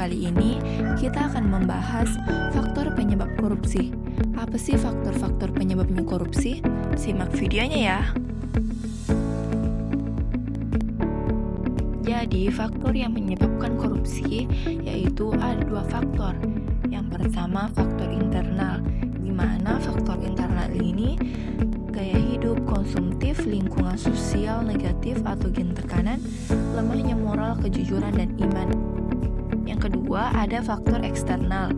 kali ini kita akan membahas faktor penyebab korupsi. Apa sih faktor-faktor penyebabnya korupsi? Simak videonya ya. Jadi, faktor yang menyebabkan korupsi yaitu ada dua faktor. Yang pertama, faktor internal, di mana faktor internal ini gaya hidup konsumtif, lingkungan sosial negatif atau gen tekanan, lemahnya moral, kejujuran, dan iman. Yang kedua, ada faktor eksternal,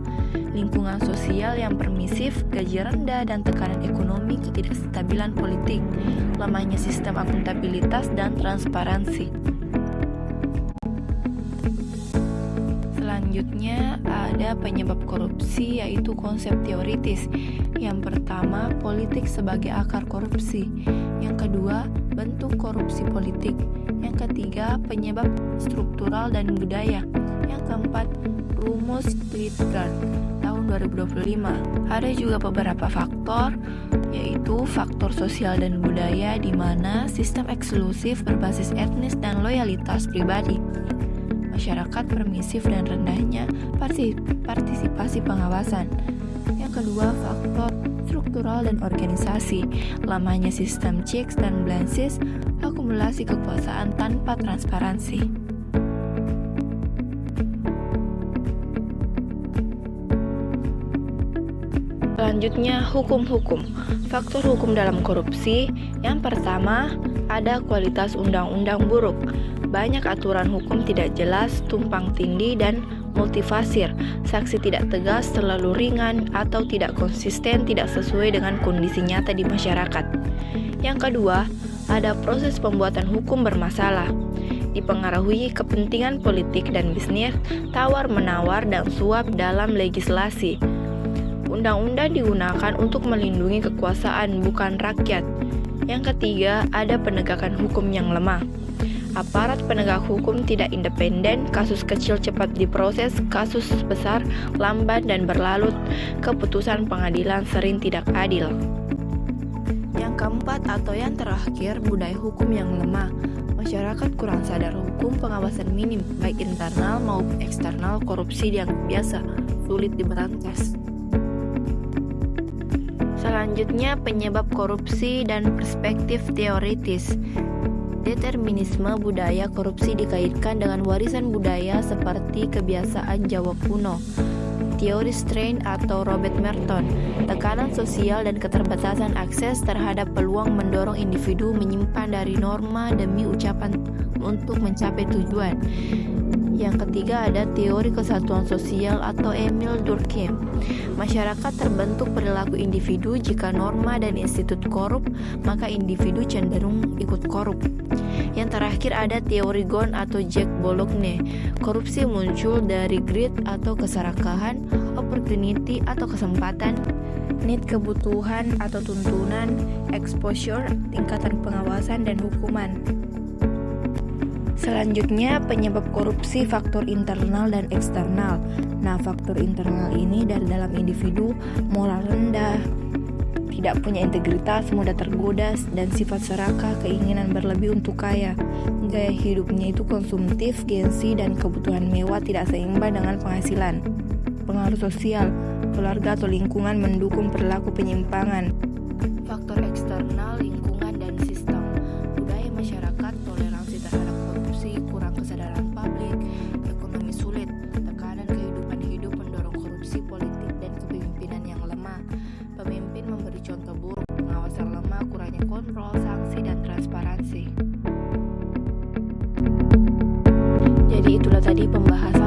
lingkungan sosial yang permisif, gaji rendah, dan tekanan ekonomi, ketidakstabilan politik, lemahnya sistem akuntabilitas dan transparansi. Selanjutnya ada penyebab korupsi yaitu konsep teoritis. Yang pertama, politik sebagai akar korupsi. Yang kedua, bentuk korupsi politik. Yang ketiga, penyebab struktural dan budaya. Yang keempat, rumus Klitgard tahun 2025. Ada juga beberapa faktor, yaitu faktor sosial dan budaya, di mana sistem eksklusif berbasis etnis dan loyalitas pribadi, masyarakat permisif dan rendahnya partisipasi pengawasan. Yang kedua, faktor struktural dan organisasi, lamanya sistem checks dan balances, akumulasi kekuasaan tanpa transparansi. Selanjutnya, hukum-hukum. Faktor hukum dalam korupsi. Yang pertama, ada kualitas undang-undang buruk. Banyak aturan hukum tidak jelas, tumpang tindih, dan multifasir. Sanksi tidak tegas, terlalu ringan, atau tidak konsisten, tidak sesuai dengan kondisi nyata di masyarakat. Yang kedua, ada proses pembuatan hukum bermasalah. Dipengaruhi kepentingan politik dan bisnis, tawar-menawar, dan suap dalam legislasi. Undang-undang digunakan untuk melindungi kekuasaan, bukan rakyat. Yang ketiga, ada penegakan hukum yang lemah. Aparat penegak hukum tidak independen, kasus kecil cepat diproses, kasus besar lambat dan berlarut, keputusan pengadilan sering tidak adil. Yang keempat atau yang terakhir, budaya hukum yang lemah. Masyarakat kurang sadar hukum, pengawasan minim, baik internal maupun eksternal, korupsi dianggap biasa, sulit diberantas. Selanjutnya, penyebab korupsi dan perspektif teoritis. Determinisme budaya korupsi dikaitkan dengan warisan budaya seperti kebiasaan Jawa kuno. Teori Strain atau Robert Merton, tekanan sosial dan keterbatasan akses terhadap peluang mendorong individu menyimpan dari norma demi ucapan untuk mencapai tujuan. Yang ketiga ada teori kesatuan sosial atau Emil Durkheim. Masyarakat terbentuk perilaku individu, jika norma dan institut korup, maka individu cenderung ikut korup. Yang terakhir ada teori Ghosn atau Jack Boulogne. Korupsi muncul dari greed atau keserakahan, opportunity atau kesempatan, need kebutuhan atau tuntunan, exposure tingkatan pengawasan dan hukuman. Selanjutnya, penyebab korupsi faktor internal dan eksternal. Nah, faktor internal ini dari dalam individu, moral rendah, tidak punya integritas, mudah tergoda, dan sifat serakah, keinginan berlebih untuk kaya. Gaya hidupnya itu konsumtif, gengsi, dan kebutuhan mewah tidak seimbang dengan penghasilan. Pengaruh sosial, keluarga atau lingkungan mendukung perilaku penyimpangan. Faktor eksternal, lingkungan dan sistem. Budaya masyarakat, toleransi terhadap korupsi, kurang kesadaran publik, ekonomi sulit, tekanan kehidupan hidup mendorong korupsi, politik dan kepemimpinan yang lemah. Pemimpin memberi contoh buruk, pengawasan lemah, kurangnya kontrol, sanksi dan transparansi. Jadi itulah tadi pembahasan